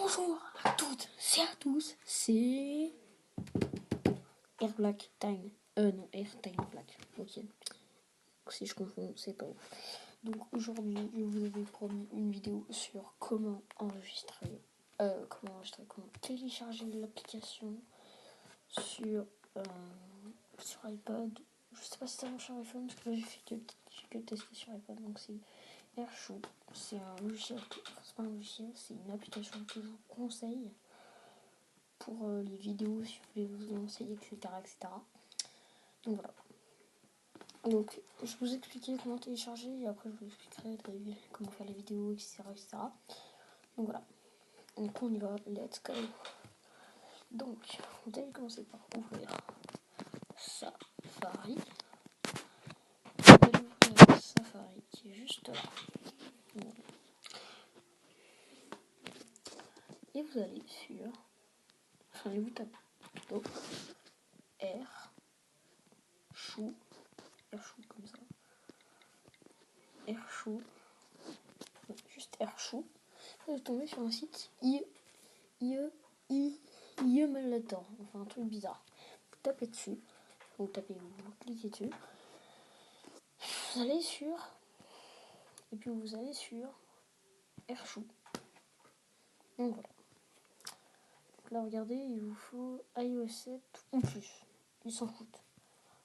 Bonjour à toutes et à tous, c'est Air Black Time. Non, Air Time Black. Ok. Si je confonds, c'est pas ouf. Donc aujourd'hui, je vous avais promis une vidéo sur comment télécharger l'application sur iPad. Je sais pas si ça marche sur iPhone parce que là j'ai que testé sur iPad. Donc c'est Airshou. C'est un logiciel, c'est pas un logiciel, c'est une application que je vous conseille pour les vidéos si vous voulez vous lancer, etc. Donc voilà. Donc je vous expliquais comment télécharger et après je vous expliquerai comment faire les vidéos, etc. Donc voilà. Donc on y va, let's go. Donc vous allez commencer par ouvrir Safari. Vous allez ouvrir Safari qui est juste là. Voilà. Et vous allez sur... Enfin, je vous tape plutôt Airshou comme ça. Airshou. Juste Airshou. Vous allez tomber sur un site Iemulator. Enfin, un truc bizarre. Vous tapez dessus. Vous cliquez dessus. Vous allez sur... Et puis vous allez sur Airshou. Donc voilà. Donc là, regardez, il vous faut iOS 7 ou plus. Ils s'en foutent.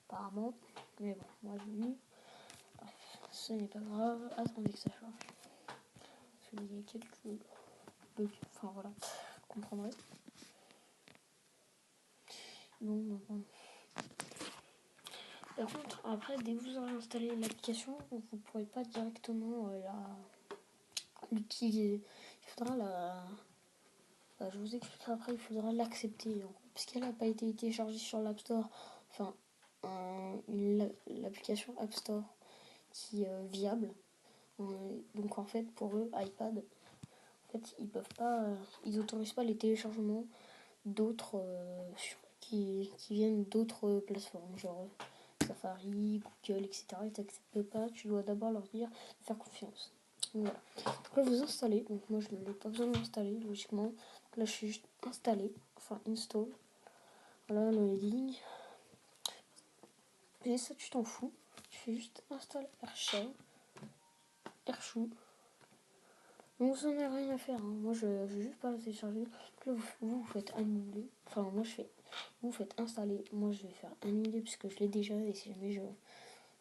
Apparemment. Mais bon, moi j'ai mis. Bref, ce n'est pas grave. Attendez que ça change. Parce qu'il y a quelques bugs. Enfin voilà. Vous comprendrez. Bon. Par contre, après, dès que vous aurez installé l'application, vous ne pourrez pas directement l'utiliser. Il faudra je vous expliquerai après, il faudra l'accepter. Puisqu'elle n'a pas été téléchargée sur l'App Store, enfin, l'application App Store qui est viable. Donc en fait, pour eux, iPad, en fait, ils peuvent pas, ils autorisent pas les téléchargements d'autres qui viennent d'autres plateformes, genre Safari, Google, etc. Ils t'acceptent pas, tu dois d'abord leur dire de faire confiance. Donc voilà. Après vous installez, donc moi je n'ai pas besoin d'installer logiquement. Donc là je suis juste installé, enfin install. Voilà le heading. Et ça tu t'en fous. Tu fais juste install Airshou. Donc vous n'en avez rien à faire. Hein. Moi je vais juste pas la télécharger. Là vous faites annuler. Enfin moi je fais. Vous faites installer. Moi je vais faire annuler puisque je l'ai déjà et si jamais je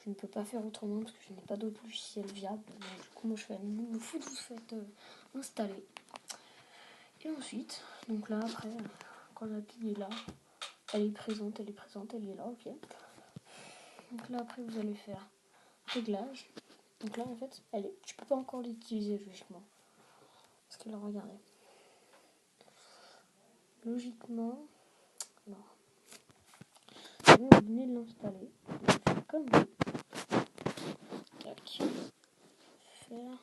ne peux pas faire autrement parce que je n'ai pas d'autre logiciel viable. Donc, du coup, moi je fais annuler. Vous faites installer. Et ensuite, donc là après, quand l'appli est là, elle est présente, elle est là, ok. Donc là après vous allez faire réglage. Donc là en fait, tu peux pas encore l'utiliser logiquement. Parce que là regardez. Logiquement, alors, je vais vous donner de l'installer. Comme tac. Faire.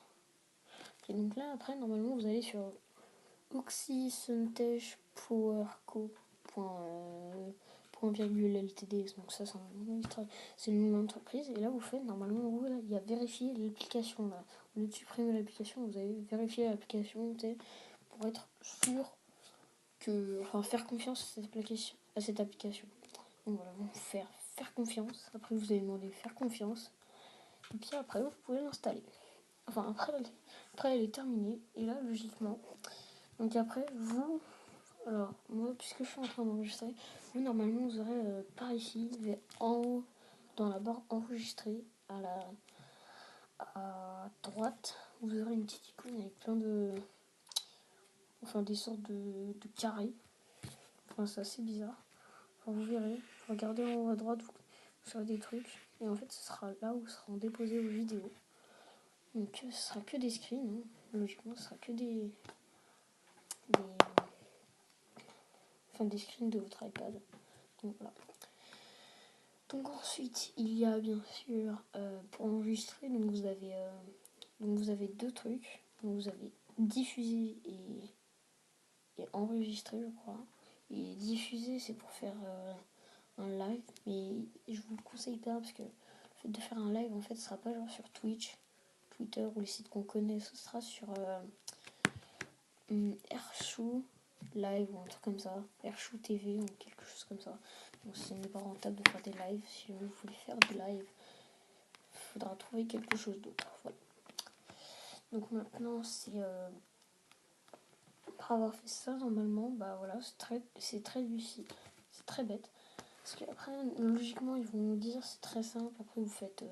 Et donc là après normalement vous allez sur oxysuntech.orco.ltd. Donc ça c'est le nom de l'entreprise. Et là vous faites normalement il y a vérifier l'application là. Au lieu de supprimer l'application, vous avez vérifié l'application pour être sûr que. Enfin faire confiance à cette application. Donc voilà, vous faire confiance. Après vous allez demander faire confiance. Et puis après vous pouvez l'installer. Enfin après elle est terminée. Et là logiquement. Donc après alors moi puisque je suis en train d'enregistrer, vous normalement vous aurez par ici, en haut dans la barre enregistrée à droite, vous aurez une petite icône avec plein des sortes de carrés. Enfin c'est assez bizarre. Enfin, vous verrez, regardez en haut à droite, vous aurez des trucs et en fait ce sera là où seront déposées vos vidéos. Donc ce sera que des screens, hein. Logiquement ce sera que des screens de votre iPad. Donc voilà. Donc ensuite, il y a bien sûr pour enregistrer, donc vous avez deux trucs. Donc vous avez diffuser et enregistrer, je crois. Et diffuser, c'est pour faire un live, mais je vous le conseille pas parce que le fait de faire un live, en fait, ce sera pas genre sur Twitch, Twitter ou les sites qu'on connaît, ce sera sur Airshou live ou un truc comme ça, Airshou TV ou quelque chose comme ça. Donc ce n'est pas rentable de faire des lives. Si vous voulez faire des lives, il faudra trouver quelque chose d'autre. Voilà. Donc maintenant c'est après avoir fait ça, normalement, bah voilà, c'est très lucide, c'est très bête. Parce qu'après, logiquement, ils vont vous dire c'est très simple. Après, vous faites,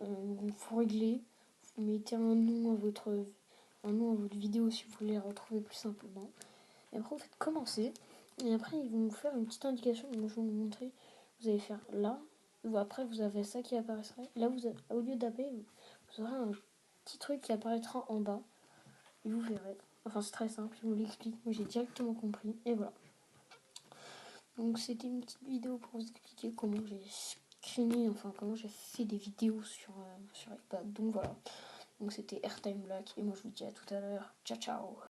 vous réglez, vous mettez un nom à votre vidéo si vous voulez la retrouver plus simplement. Et après, vous faites commencer. Et après, ils vont vous faire une petite indication. Moi, je vais vous montrer. Vous allez faire là. Ou après, vous avez ça qui apparaîtra. Là, au lieu d'appeler, vous aurez un petit truc qui apparaîtra en bas. Et vous verrez. Enfin, c'est très simple. Je vous l'explique. Moi, j'ai directement compris. Et voilà. Donc, c'était une petite vidéo pour vous expliquer comment j'ai screené, enfin, comment j'ai fait des vidéos sur iPad. Donc, voilà. Donc, c'était Airtime Black. Et moi, je vous dis à tout à l'heure. Ciao, ciao.